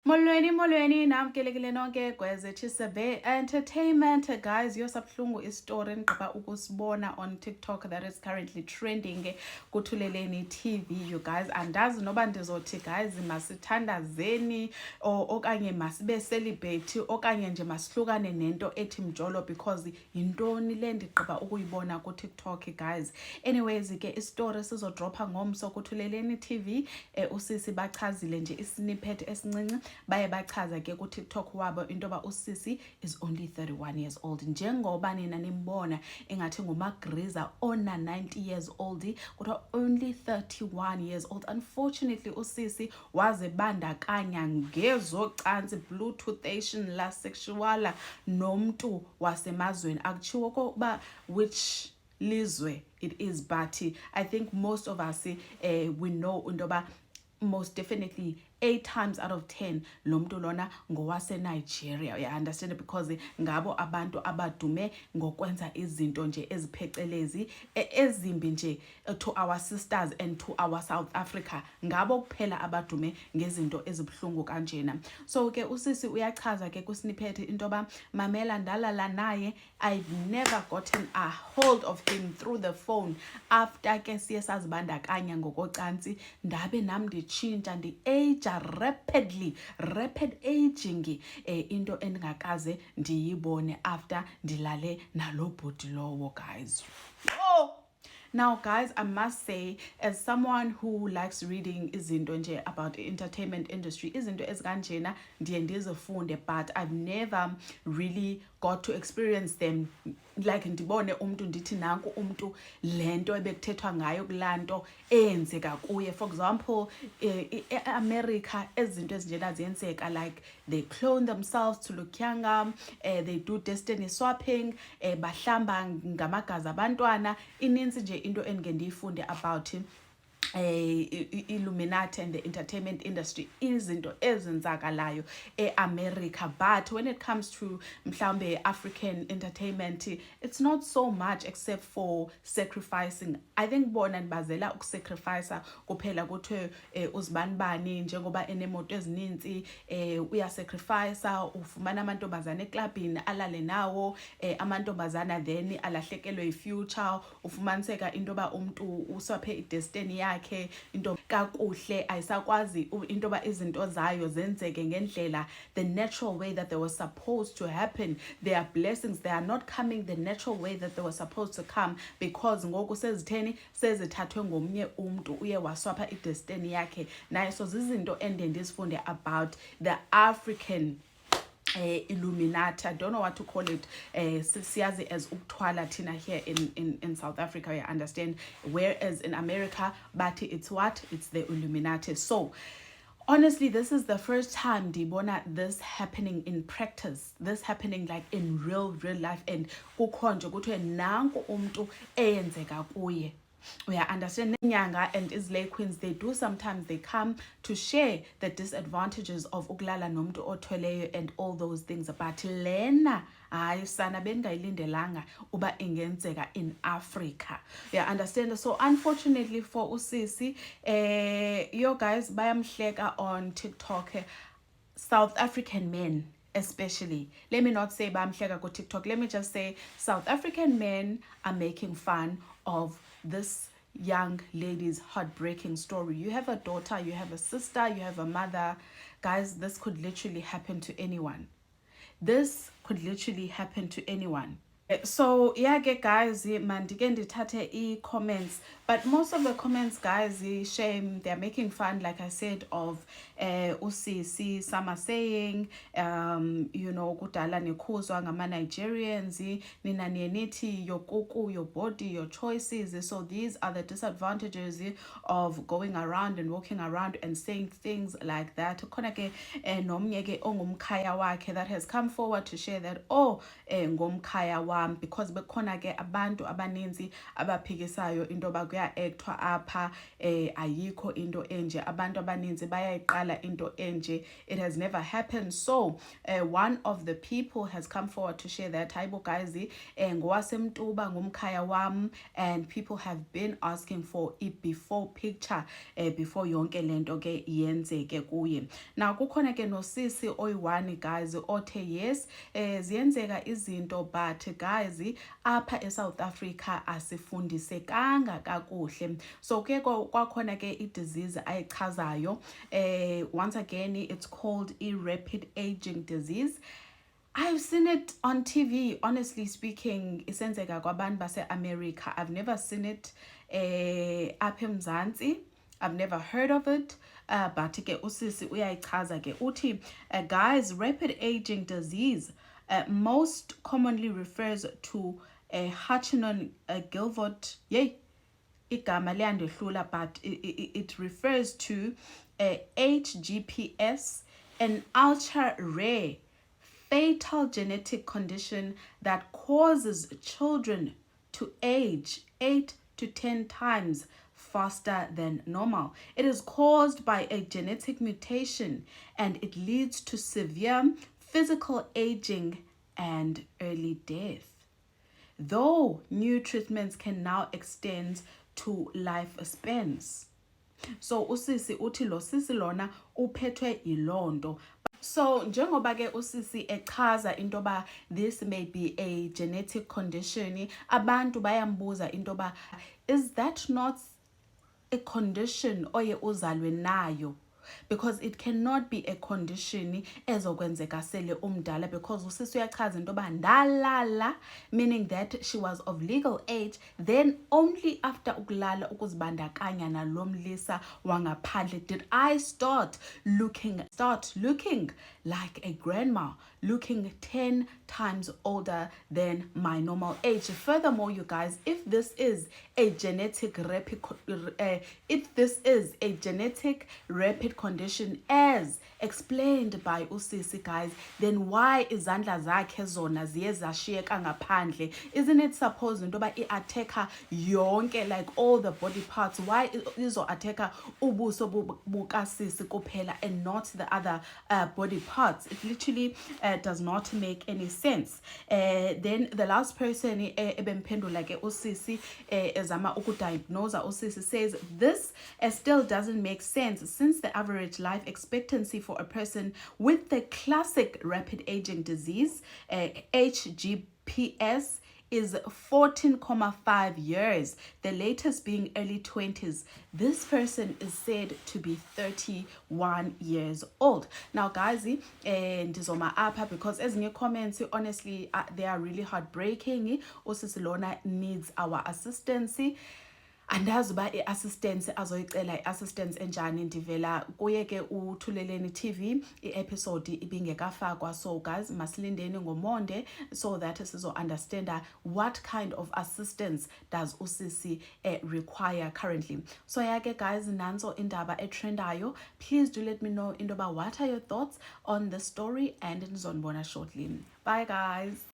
Molweni namkelekile nonke gwezethu sebe entertainment guys yosabhlungu istory endigqiba ukusibona on TikTok that is currently trending kuthuleleni TV you guys andazi noba ndizothi guys masithandazeni okanye masibe celebrate okanye nje masihlukane nento ethi mjolo because yintoni le ndigqiba ukuyibona ku TikTok guys. Anyways ke istory sizodropa ngomso kuthuleleni TV usisi bachazile nje isnippet esincinci baye bachaza ke ku TikTok wabo into ba usisi is only 31 years old njengoba nina nimbona engathi ngumagriza ona 90 years old kodwa only 31 years old. Unfortunately usisi waze bandakanya ngezocansi bluetoothation la sexual nomuntu wasemazweni akuchiwo kokuba which lizwe it is but I think most of us we know undoba most definitely 8 times out of 10 lo muntu lona ngowase Nigeria. You understand it because ngabo abantu abadume ngokwenza izinto nje eziphecelezi ezimbi nje to our sisters and to our South Africa. Ngabo kuphela abadume ngezinto ezibhlungu kanjena. So ke usisi uyachaza ke ku snippet into ba mamela ndalala naye I've never gotten a hold of him through the phone after ke siye sazibandakanya ngokocansi ndabe nami ndichinja ndi-age rapid aging into endingakaze ndiyibone after ndilale nalo bhuti lowo guys. Now guys, I must say as someone who likes reading izinto nje about the entertainment industry, izinto ezikanjena ndiye ndizifunde but I've never really got to experience them like ndibone umuntu ndithi nanku umuntu lento ebekuthethwa ngayo kulanto eyenzeka kuye. For example America ezinto ezinjena ziyenzeka like they clone themselves to look younger, they do destiny swapping, bahlamba ngamagazi abantwana. Ininzi nje into engike ndiyifunde about Illuminati and the entertainment industry izinto ezenzakalayo eAmerica. But when it comes to mhlambe African entertainment, it's not so much except for sacrificing. I think bona nibazela ukusacrifice kuphela kuthiwe uzibanibani njengoba enemoto ezininzi uyasacrifice ufumana amantombazana eklabini alale nawo amantombazana then alahlekelwe ifuture ufumaniseka into ba umuntu uswaphe idestiny yakhe into kakuhle ayisakwazi into ba izinto zayo zenzeke ngendlela the natural way that they were supposed to happen. Their blessings, they are not coming the natural way that they were supposed to come because ngoku sezitheni sezithathwe ngomnye umuntu uye waswapha idestiny yakhe naye. So zizinto endizifunde about the African Illuminati. I don't know what to call it. Siyazi as ukthwala thina here in South Africa, you understand, whereas in America but it's what, it's the Illuminati. So honestly, this is the first time ndibona this happening in practice, this happening like in real life, and kukhonje kuthiwe nanku umuntu eyenzeka kuye. We understand Nyanga and Islay Queens, they do sometimes, they come to share the disadvantages of ukulala nomuntu othweleyo and all those things, but lena hayi sana bengayilindelanga uba ingenzeka in Africa. Yeah, understand. So unfortunately for usisi yo guys bayamhleka on TikTok South African men especially. Let me not say bamhleka ku TikTok, let me just say South African men are making fun of this young lady's heartbreaking story. You have a daughter, you have a sister, you have a mother. Guys, this could literally happen to anyone. This could literally happen to anyone. So yeah guys, mandike ndithathe i-comments, but most of the comments guys, shame, they're making fun like I said of usisi. Some are saying you know kudala nikhuzwa ngama Nigerians nina nithi your kuku, your body, your choices. So these are the disadvantages of going around and walking around and saying things like that. Khona ke nomnye ke ongumkhaya wakhe that has come forward to share that ngomkhaya wakhe wami, because bekhona ke abantu abaninzi abaphikisayo into yoba kuya-actwa apha ayikho into enje, abantu abaninzi bayayiqala into enje, it has never happened. So one of the people has come forward to share that, hayibo guys, ngowasemtuba ngumkhaya wam, and people have been asking for a before picture before yonke lento ke yenzeke kuye. Now kukhona ke nosisi oyi-one guys othe yes, ziyenzeka izinto, but guys apha eSouth Africa asifundisekanga kakuhle. So ke kwakhona ke i-disease ayichazayo, once again it's called a rapid aging disease. I've seen it on TV, honestly speaking, isenzeka kwabantu base-America. I've never seen it apha eMzantsi. I've never heard of it, but ke usisi uyayichaza ke uthi, guys, rapid aging disease most commonly refers to Hutchinson-Gilford, igama liyandehlula, but it refers to HGPS, an ultra-rare fatal genetic condition that causes children to age 8 to 10 times faster than normal. It is caused by a genetic mutation, and it leads to severe physical aging and early death. Though new treatments can now extend to lifespans. So usisi uthi lo sisi lona uphethwe yilonto. So njengoba ke usisi echaza into ba this may be a genetic condition, abantu bayambuza into ba, is that not a condition oye uzalwe nayo? Because it cannot be a condition ezokwenzeka sele umdala, because usisi uyachaza into ba ndalala, meaning that she was of legal age, then only after ukulala ukuzibandakanya nalomlisa wangaphandle did I start looking like a grandma, looking 10 times older than my normal age. Furthermore, you guys, if this is a genetic rapid condition as explained by usisi, guys, then why izandla zakhe zona ziye zashiyeka ngaphandle? Isn't it supposed into ba i-attacker yonke, like all the body parts? Why izo-attacker ubuso bukasisi kuphela and not the other body parts? It literally does not make any sense. Then the last person ebemphendula ke usisi ezama ukudiagnose usisi says this still doesn't make sense, since the average life expectancy for a person with the classic rapid aging disease, HGPS, is 14.5 years, the latest being early 20s. This person is said to be 31 years old. Now guys, ndizoma apha because ezinye comments honestly they are really heartbreaking. Usisi lona needs our assistance. Andazi uba i-assistance azoyicela i-assistance enjani. Ndivela kuye ke uThuleleni TV, i-episode ibingekafakwa. So guys, masilindeni ngomonde so that sizo-understanda what kind of assistance does usisi require currently. So yeah ke guys, nanso indaba etrendayo. Please do let me know into ba what are your thoughts on the story, and ndizonibona shortly. Bye guys.